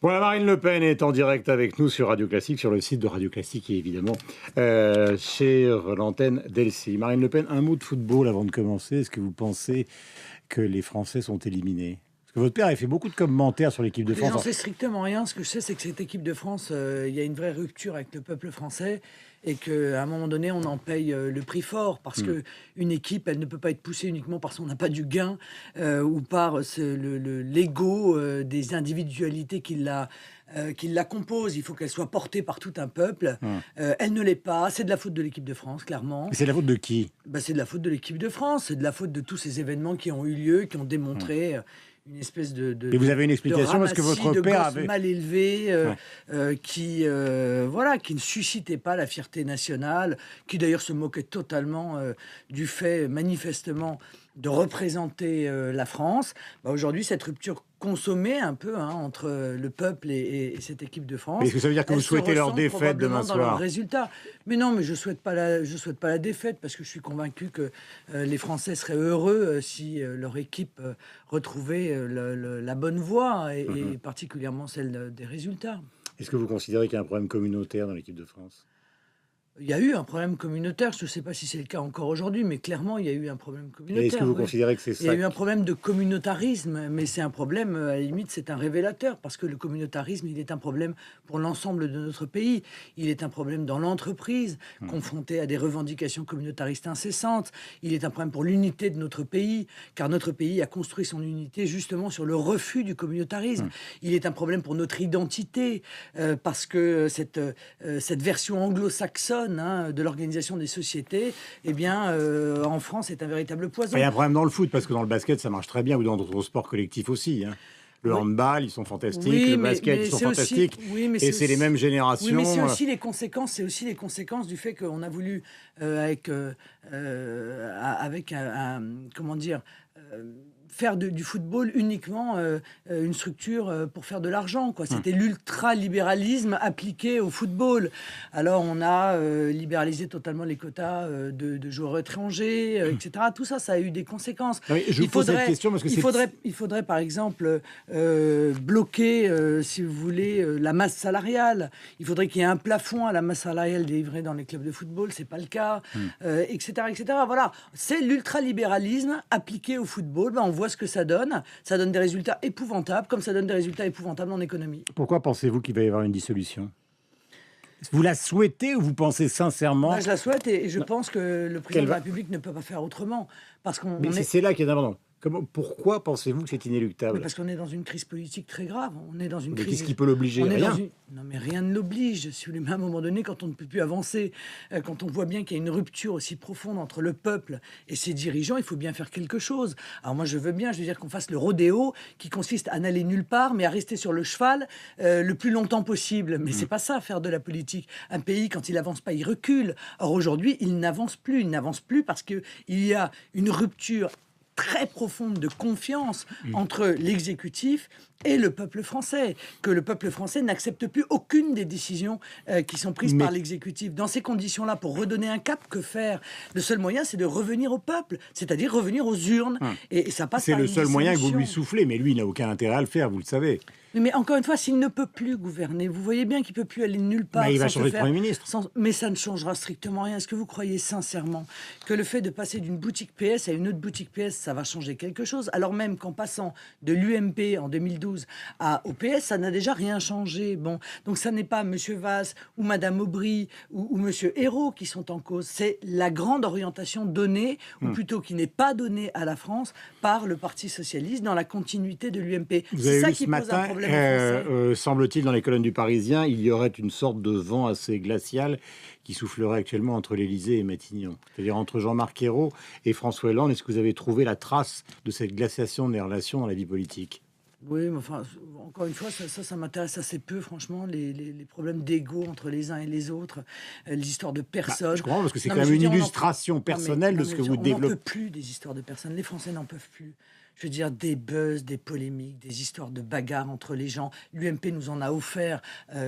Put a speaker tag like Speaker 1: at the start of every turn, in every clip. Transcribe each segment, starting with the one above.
Speaker 1: Voilà, Marine Le Pen est en direct avec nous sur Radio Classique, sur le site de Radio Classique et évidemment sur l'antenne d'Elsie. Marine Le Pen, un mot de football avant de commencer. Est-ce que vous pensez que les Français sont éliminés? Parce que votre père a fait beaucoup de commentaires sur l'équipe de
Speaker 2: J'en
Speaker 1: France.
Speaker 2: sais strictement rien. Ce que je sais, c'est que cette équipe de France, il y a une vraie rupture avec le peuple français et qu'à un moment donné, on en paye le prix fort parce que une équipe, elle ne peut pas être poussée uniquement parce qu'on n'a pas du gain ou par l'ego des individualités qui la composent. Il faut qu'elle soit portée par tout un peuple. Elle ne l'est pas. C'est de la faute de l'équipe de France, clairement.
Speaker 1: Et c'est la faute de qui?
Speaker 2: C'est de la faute de l'équipe de France. C'est de la faute de tous ces événements qui ont eu lieu, qui ont démontré une espèce de
Speaker 1: Et vous avez une explication parce que votre père avait
Speaker 2: mal élevé, qui ne suscitait pas la fierté nationale, qui d'ailleurs se moquait totalement du fait manifestement de représenter la France. Aujourd'hui, cette rupture consommée un peu entre le peuple et cette équipe de France.
Speaker 1: Mais est-ce que ça veut dire que vous souhaitez leur défaite demain
Speaker 2: dans leur
Speaker 1: soir?
Speaker 2: résultat. Mais non, mais je souhaite pas la défaite parce que je suis convaincu que les Français seraient heureux si leur équipe retrouvait la bonne voie et particulièrement celle des résultats.
Speaker 1: Est-ce que vous considérez qu'il y a un problème communautaire dans l'équipe de France?
Speaker 2: Il y a eu un problème communautaire, je ne sais pas si c'est le cas encore aujourd'hui, mais clairement, il y a eu un problème communautaire.
Speaker 1: Est-ce que vous considérez que c'est ça?
Speaker 2: Il y a eu un problème de communautarisme, mais c'est un problème, à la limite, c'est un révélateur, parce que le communautarisme, il est un problème pour l'ensemble de notre pays. Il est un problème dans l'entreprise, confrontée à des revendications communautaristes incessantes. Il est un problème pour l'unité de notre pays, car notre pays a construit son unité justement sur le refus du communautarisme. Il est un problème pour notre identité, parce que cette version anglo-saxonne de l'organisation des sociétés, en France, c'est un véritable poison.
Speaker 1: Il y a un problème dans le foot, parce que dans le basket, ça marche très bien, ou dans d'autres sports collectifs aussi. Le handball, ils sont fantastiques, le basket, ils sont fantastiques, et c'est les mêmes générations.
Speaker 2: Oui, mais c'est aussi les conséquences du fait qu'on a voulu, faire du football uniquement une structure pour faire de l'argent, quoi. C'était l'ultra-libéralisme appliqué au football. Alors on a libéralisé totalement les quotas de joueurs étrangers, etc. Tout ça, ça a eu des conséquences.
Speaker 1: Oui, je vous pose cette question parce que
Speaker 2: il faudrait par exemple bloquer, si vous voulez, la masse salariale. Il faudrait qu'il y ait un plafond à la masse salariale délivrée dans les clubs de football. C'est pas le cas, etc., etc. Voilà, c'est l'ultra-libéralisme appliqué au football. On voit ce que ça donne. Ça donne des résultats épouvantables, comme ça donne des résultats épouvantables en économie.
Speaker 1: Pourquoi pensez-vous qu'il va y avoir une dissolution? Vous la souhaitez ou vous pensez sincèrement?
Speaker 2: Je la souhaite et je pense que le président de la République ne peut pas faire autrement.
Speaker 1: Mais c'est là qu'il y a d'abord. Pourquoi pensez-vous que c'est inéluctable?
Speaker 2: Parce qu'on est dans une crise politique très grave. On est dans une crise.
Speaker 1: Qu'est-ce qui peut l'obliger? Rien.
Speaker 2: Non, mais rien ne l'oblige. Mais à un moment donné, quand on ne peut plus avancer, quand on voit bien qu'il y a une rupture aussi profonde entre le peuple et ses dirigeants, il faut bien faire quelque chose. Alors moi, je veux dire qu'on fasse le rodéo, qui consiste à n'aller nulle part, mais à rester sur le cheval le plus longtemps possible. Mais c'est pas ça, faire de la politique. Un pays, quand il avance pas, il recule. Or aujourd'hui, il n'avance plus. Il n'avance plus parce qu'il y a une rupture très profonde de confiance entre l'exécutif et le peuple français, que le peuple français n'accepte plus aucune des décisions qui sont prises par l'exécutif. Dans ces conditions-là, pour redonner un cap, que faire? Le seul moyen, c'est de revenir au peuple, c'est-à-dire revenir aux urnes. Et ça passe par
Speaker 1: C'est le seul moyen que vous lui soufflez, mais lui, il n'a aucun intérêt à le faire, vous le savez.
Speaker 2: Mais encore une fois, s'il ne peut plus gouverner, vous voyez bien qu'il ne peut plus aller nulle part.
Speaker 1: Il va changer de Premier ministre.
Speaker 2: Mais ça ne changera strictement rien. Est-ce que vous croyez sincèrement que le fait de passer d'une boutique PS à une autre boutique PS, ça va changer quelque chose? Alors même qu'en passant de l'UMP en 2012 au PS, ça n'a déjà rien changé. Bon, donc ça n'est pas M. Valls ou Mme Aubry ou M. Ayrault qui sont en cause. C'est la grande orientation donnée, ou plutôt qui n'est pas donnée à la France par le Parti socialiste dans la continuité de l'UMP.
Speaker 1: C'est ça qui pose un problème. Semble-t-il, dans les colonnes du Parisien, il y aurait une sorte de vent assez glacial qui soufflerait actuellement entre l'Élysée et Matignon. C'est-à-dire entre Jean-Marc Ayrault et François Hollande. Est-ce que vous avez trouvé la trace de cette glaciation des relations dans la vie politique?
Speaker 2: Oui, mais enfin, encore une fois, ça m'intéresse assez peu, franchement, les problèmes d'ego entre les uns et les autres, les histoires de personnes.
Speaker 1: Je comprends, parce que c'est quand même une illustration personnelle de ce que vous développez.
Speaker 2: On n'en peut plus des histoires de personnes. Les Français n'en peuvent plus. je veux dire, des buzz, des polémiques, des histoires de bagarres entre les gens. L'UMP nous en a offert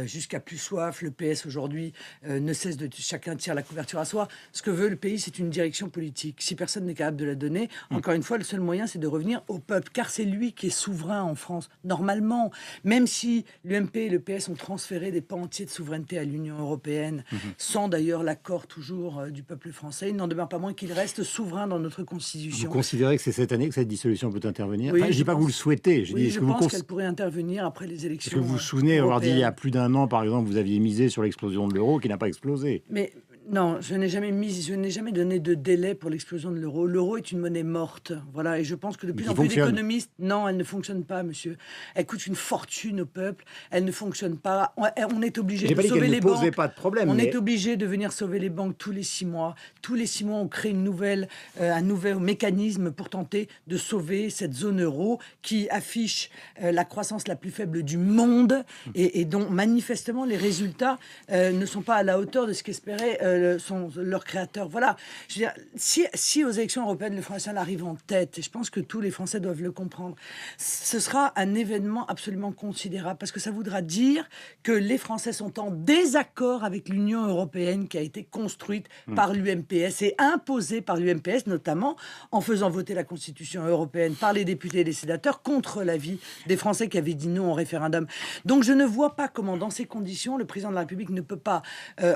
Speaker 2: jusqu'à plus soif. Le PS aujourd'hui ne cesse de chacun tire la couverture à soi. Ce que veut le pays, c'est une direction politique. Si personne n'est capable de la donner, encore une fois, le seul moyen, c'est de revenir au peuple, car c'est lui qui est souverain en France, normalement. Même si l'UMP et le PS ont transféré des pans entiers de souveraineté à l'Union européenne, sans d'ailleurs l'accord toujours du peuple français, il n'en demeure pas moins qu'il reste souverain dans notre Constitution.
Speaker 1: Vous considérez que c'est cette année que cette dissolution peut intervenir?
Speaker 2: Oui,
Speaker 1: Enfin, je ne dis pas que vous le souhaitez.
Speaker 2: Je pense qu'elle pourrait intervenir après les élections.
Speaker 1: Est-ce que vous vous souvenez avoir dit il y a plus d'un an, par exemple, vous aviez misé sur l'explosion de l'euro qui n'a pas explosé?
Speaker 2: Mais non, je n'ai jamais donné de délai pour l'explosion de l'euro. L'euro est une monnaie morte, voilà. Et je pense que de plus en plus d'économistes, non, elle ne fonctionne pas, monsieur. Elle coûte une fortune au peuple. Elle ne fonctionne pas. On est obligé de sauver les banques.
Speaker 1: Pas de problème.
Speaker 2: On est obligé de venir sauver les banques tous les 6 mois. Tous les 6 mois, on crée un nouvel mécanisme pour tenter de sauver cette zone euro qui affiche la croissance la plus faible du monde et dont manifestement les résultats ne sont pas à la hauteur de ce qu'espéraient sont leurs créateurs. Voilà. Je veux dire, si aux élections européennes, le Front National arrive en tête, et je pense que tous les Français doivent le comprendre, ce sera un événement absolument considérable, parce que ça voudra dire que les Français sont en désaccord avec l'Union européenne qui a été construite par l'UMPS et imposée par l'UMPS, notamment en faisant voter la Constitution européenne par les députés et les sénateurs contre l'avis des Français qui avaient dit non au référendum. Donc je ne vois pas comment, dans ces conditions, le président de la République ne peut pas,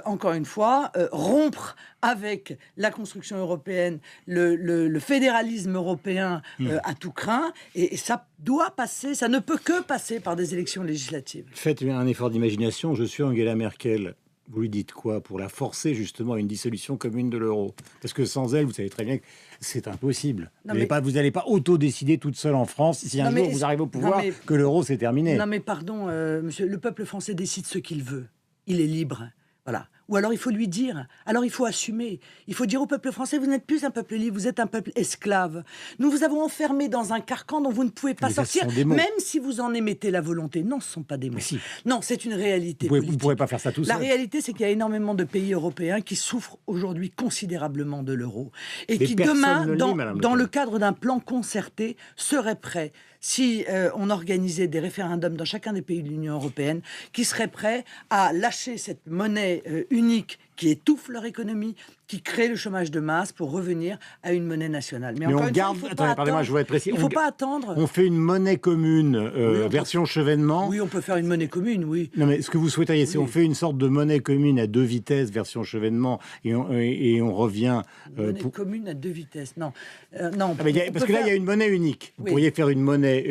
Speaker 2: encore une fois, rompre avec la construction européenne, le fédéralisme européen à tout crin, et ça doit passer, ça ne peut que passer par des élections législatives.
Speaker 1: Faites un effort d'imagination, je suis Angela Merkel. Vous lui dites quoi pour la forcer justement à une dissolution commune de l'euro? Parce que sans elle, vous savez très bien que c'est impossible. Vous n'allez pas auto-décider toute seule en France si un jour vous arrivez au pouvoir que l'euro c'est terminé.
Speaker 2: Non mais pardon, monsieur, le peuple français décide ce qu'il veut. Il est libre. Voilà. Ou alors il faut lui dire, alors il faut assumer. Il faut dire au peuple français, vous n'êtes plus un peuple libre, vous êtes un peuple esclave. Nous vous avons enfermé dans un carcan dont vous ne pouvez pas sortir, même si vous en émettez la volonté. Non, ce ne sont pas des mots.
Speaker 1: Si.
Speaker 2: Non, c'est une réalité
Speaker 1: vous
Speaker 2: politique.
Speaker 1: Vous ne pourrez pas faire ça tout seul.
Speaker 2: La réalité, c'est qu'il y a énormément de pays européens qui souffrent aujourd'hui considérablement de l'euro. Et qui demain, dans le cadre d'un plan concerté, seraient prêts, si on organisait des référendums dans chacun des pays de l'Union européenne, qui seraient prêts à lâcher cette monnaie unique qui étouffe leur économie, qui crée le chômage de masse pour revenir à une monnaie nationale.
Speaker 1: Mais on garde... Attendez, pardonnez-moi, je veux être précis.
Speaker 2: Il ne faut pas attendre.
Speaker 1: On fait une monnaie commune, version Chevènement.
Speaker 2: Oui, on peut faire une monnaie commune, oui.
Speaker 1: Non, mais ce que vous souhaiteriez, c'est on fait une sorte de monnaie commune à 2 vitesses, version Chevènement, et on revient...
Speaker 2: monnaie commune à 2 vitesses, non. Non.
Speaker 1: Parce que là, il y a une monnaie unique. Vous pourriez faire une monnaie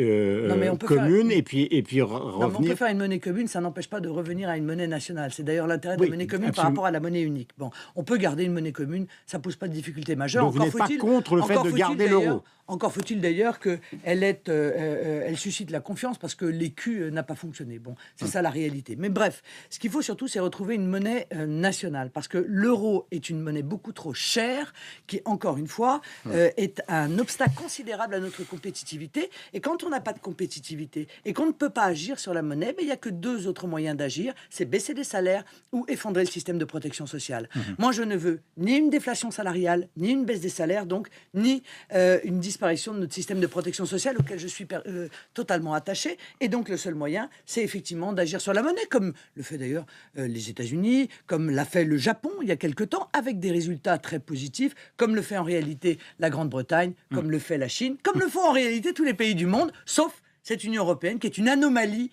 Speaker 1: commune et puis revenir...
Speaker 2: Non, on peut faire une monnaie commune, ça n'empêche pas de revenir à une monnaie nationale. C'est d'ailleurs l'intérêt de la monnaie commune par rapport à la monnaie unique. Bon, on peut garder une monnaie commune, ça ne pose pas de difficulté majeure.
Speaker 1: Donc vous n'êtes pas contre le fait de garder l'euro?
Speaker 2: Encore faut-il d'ailleurs qu'elle suscite la confiance, parce que l'écu n'a pas fonctionné. Bon, c'est ça la réalité. Mais bref, ce qu'il faut surtout, c'est retrouver une monnaie nationale, parce que l'euro est une monnaie beaucoup trop chère, qui, encore une fois, est un obstacle considérable à notre compétitivité. Et quand on n'a pas de compétitivité et qu'on ne peut pas agir sur la monnaie, il n'y a que 2 autres moyens d'agir, c'est baisser les salaires ou effondrer le système de protection sociale. Moi, je ne veux ni une déflation salariale, ni une baisse des salaires, donc, ni une disparition de notre système de protection sociale auquel je suis totalement attaché. Et donc, le seul moyen, c'est effectivement d'agir sur la monnaie, comme le fait d'ailleurs les États-Unis, comme l'a fait le Japon il y a quelque temps, avec des résultats très positifs, comme le fait en réalité la Grande-Bretagne, comme le fait la Chine, comme le font en réalité tous les pays du monde, sauf cette Union européenne qui est une anomalie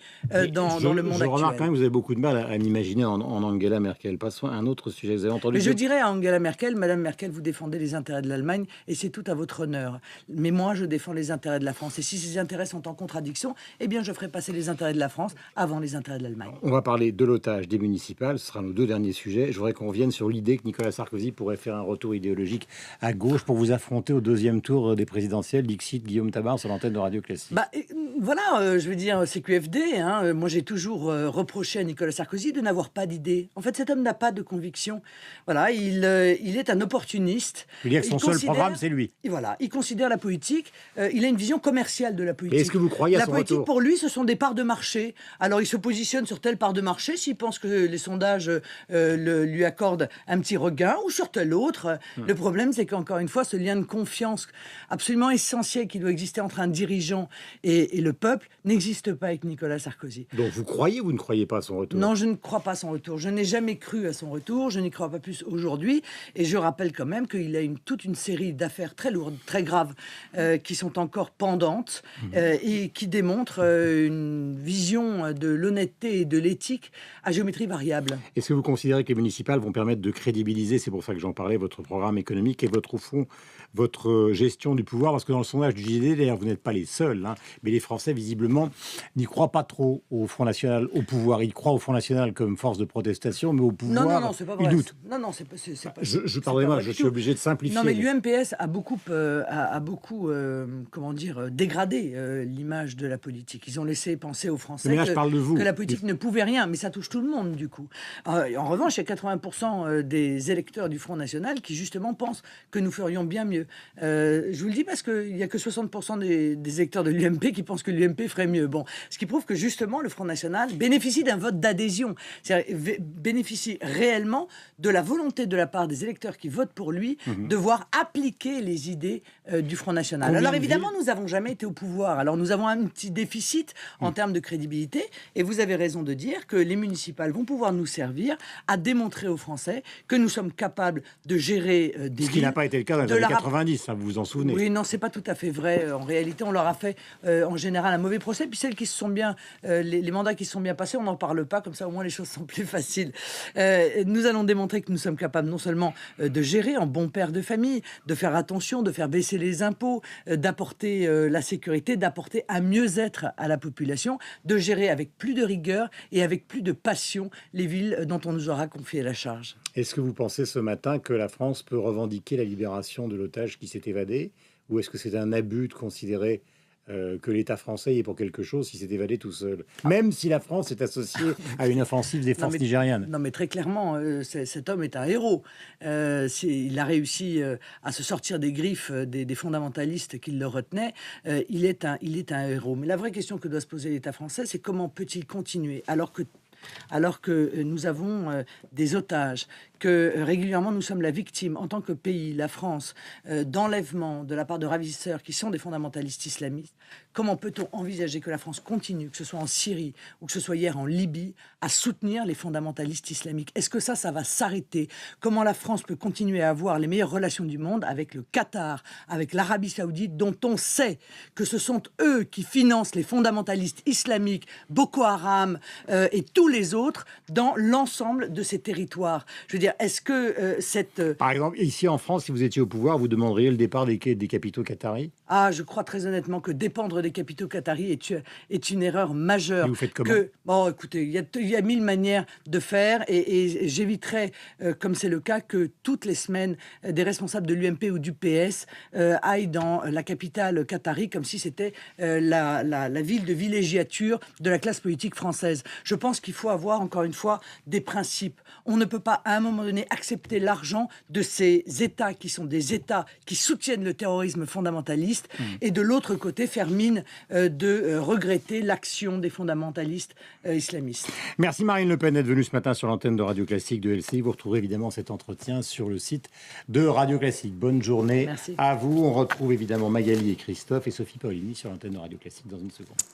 Speaker 2: dans le monde actuel.
Speaker 1: Je remarque quand même que vous avez beaucoup de mal à m'imaginer en Angela Merkel. Passons à un autre sujet. Vous avez entendu...
Speaker 2: Mais je dirais à Angela Merkel, Madame Merkel, vous défendez les intérêts de l'Allemagne et c'est tout à votre honneur. Mais moi, je défends les intérêts de la France. Et si ces intérêts sont en contradiction, eh bien, je ferai passer les intérêts de la France avant les intérêts de l'Allemagne.
Speaker 1: On va parler de l'otage, des municipales. Ce sera nos 2 derniers sujets. Je voudrais qu'on revienne sur l'idée que Nicolas Sarkozy pourrait faire un retour idéologique à gauche pour vous affronter au 2e tour des présidentielles. Dixit Guillaume Tabar sur l'antenne de Radio Classique.
Speaker 2: voilà, je veux dire, CQFD, hein, moi j'ai toujours reproché à Nicolas Sarkozy de n'avoir pas d'idée. En fait, cet homme n'a pas de conviction. Voilà, il est un opportuniste.
Speaker 1: Il y a que son seul
Speaker 2: considère-
Speaker 1: programme, c'est lui.
Speaker 2: Et voilà, il considère la politique, il a une vision commerciale de la
Speaker 1: Et
Speaker 2: politique.
Speaker 1: est-ce que vous croyez à
Speaker 2: La
Speaker 1: son
Speaker 2: politique,
Speaker 1: retour?
Speaker 2: pour lui, ce sont des parts de marché. Alors, il se positionne sur telle part de marché s'il pense que les sondages lui accordent un petit regain, ou sur tel autre. Le problème, c'est qu'encore une fois, ce lien de confiance absolument essentiel qui doit exister entre un dirigeant et le peuple n'existe pas avec Nicolas Sarkozy.
Speaker 1: Donc vous croyez ou vous ne croyez pas à son retour?
Speaker 2: Non, je ne crois pas à son retour. Je n'ai jamais cru à son retour. Je n'y crois pas plus aujourd'hui. Et je rappelle quand même qu'il a toute une série d'affaires très lourdes, très graves, qui sont encore pendantes et qui démontrent une vision de l'honnêteté et de l'éthique à géométrie variable.
Speaker 1: Est-ce que vous considérez que les municipales vont permettre de crédibiliser, c'est pour ça que j'en parlais, votre programme économique et votre, au fond, votre gestion du pouvoir? Parce que dans le sondage du JDD, d'ailleurs, vous n'êtes pas les seuls, hein, mais les Français, visiblement, n'y croient pas trop au Front National, au pouvoir. Ils croient au Front National comme force de protestation, mais au pouvoir,
Speaker 2: Non, c'est pas vrai.
Speaker 1: ils doutent.
Speaker 2: Non, c'est pas.
Speaker 1: Pardonnez-moi,
Speaker 2: pas
Speaker 1: je
Speaker 2: vrai
Speaker 1: suis
Speaker 2: du tout.
Speaker 1: obligé de simplifier.
Speaker 2: Non, mais l'UMPS a beaucoup, comment dire, dégradé l'image de la politique. Ils ont laissé penser aux Français
Speaker 1: Mais là, je parle de vous.
Speaker 2: que la politique ne pouvait rien, mais ça touche tout le monde du coup. En revanche, il y a 80% des électeurs du Front National qui justement pensent que nous ferions bien mieux. Je vous le dis parce qu'il n'y a que 60% des électeurs de l'UMP qui pensent que l'UMP ferait mieux. Bon, ce qui prouve que justement le Front National bénéficie d'un vote d'adhésion, c'est-à-dire bénéficie réellement de la volonté de la part des électeurs qui votent pour lui de voir appliquer les idées du Front National.
Speaker 1: Combien
Speaker 2: Alors
Speaker 1: de
Speaker 2: évidemment,
Speaker 1: villes
Speaker 2: nous n'avons jamais été au pouvoir. Alors nous avons un petit déficit en termes de crédibilité. Et vous avez raison de dire que les municipales vont pouvoir nous servir à démontrer aux Français que nous sommes capables de gérer des
Speaker 1: Ce qui
Speaker 2: villes,
Speaker 1: n'a pas été le cas dans les
Speaker 2: de
Speaker 1: années
Speaker 2: la rap-
Speaker 1: 90, hein, vous vous en souvenez.
Speaker 2: Oui, non, c'est pas tout à fait vrai. En réalité, on leur a fait en général un mauvais procès. Puis celles qui se sont bien, les mandats qui se sont bien passés, on n'en parle pas. Comme ça, au moins, les choses sont plus faciles. Nous allons démontrer que nous sommes capables non seulement de gérer en bon père de famille, de faire attention, de faire baisser les impôts, d'apporter la sécurité, d'apporter un mieux-être à la population, de gérer avec plus de rigueur et avec plus de passion les villes dont on nous aura confié la charge.
Speaker 1: Est-ce que vous pensez ce matin que la France peut revendiquer la libération de l'otage qui s'est évadé? Ou est-ce que c'est un abus de considérer que l'État français y est pour quelque chose s'il s'est évadé tout seul? Même si la France est associée à une offensive des forces nigérianes.
Speaker 2: Non, mais très clairement, cet homme est un héros. Il a réussi à se sortir des griffes des fondamentalistes qui le retenaient. Il est un héros. Mais la vraie question que doit se poser l'État français, c'est comment peut-il continuer alors que nous avons des otages, que régulièrement nous sommes la victime en tant que pays, la France, d'enlèvements de la part de ravisseurs qui sont des fondamentalistes islamistes. Comment peut-on envisager que la France continue, que ce soit en Syrie ou que ce soit hier en Libye, à soutenir les fondamentalistes islamiques? Est-ce que ça va s'arrêter? Comment la France peut continuer à avoir les meilleures relations du monde avec le Qatar, avec l'Arabie Saoudite, dont on sait que ce sont eux qui financent les fondamentalistes islamiques, Boko Haram et tous les autres dans l'ensemble de ces territoires? Je veux dire, est-ce que
Speaker 1: Par exemple, ici en France, si vous étiez au pouvoir, vous demanderiez le départ des capitaux qataris?
Speaker 2: Ah, je crois très honnêtement que dépendre des capitaux qataris est une erreur majeure.
Speaker 1: Et vous faites comment?
Speaker 2: Bon, écoutez, il y a mille manières de faire et j'éviterais, comme c'est le cas, que toutes les semaines, des responsables de l'UMP ou du PS aillent dans la capitale qatari comme si c'était la ville de villégiature de la classe politique française. Je pense qu'il faut avoir, encore une fois, des principes. On ne peut pas, à un moment donné, accepter l'argent de ces États qui sont des États qui soutiennent le terrorisme fondamentaliste et de l'autre côté faire mine de regretter l'action des fondamentalistes islamistes.
Speaker 1: Merci Marine Le Pen d'être venue ce matin sur l'antenne de Radio Classique de LCI. Vous retrouverez évidemment cet entretien sur le site de Radio Classique. Bonne journée
Speaker 2: Merci.
Speaker 1: à vous. On retrouve évidemment Magali et Christophe et Sophie Paolini sur l'antenne de Radio Classique dans une seconde.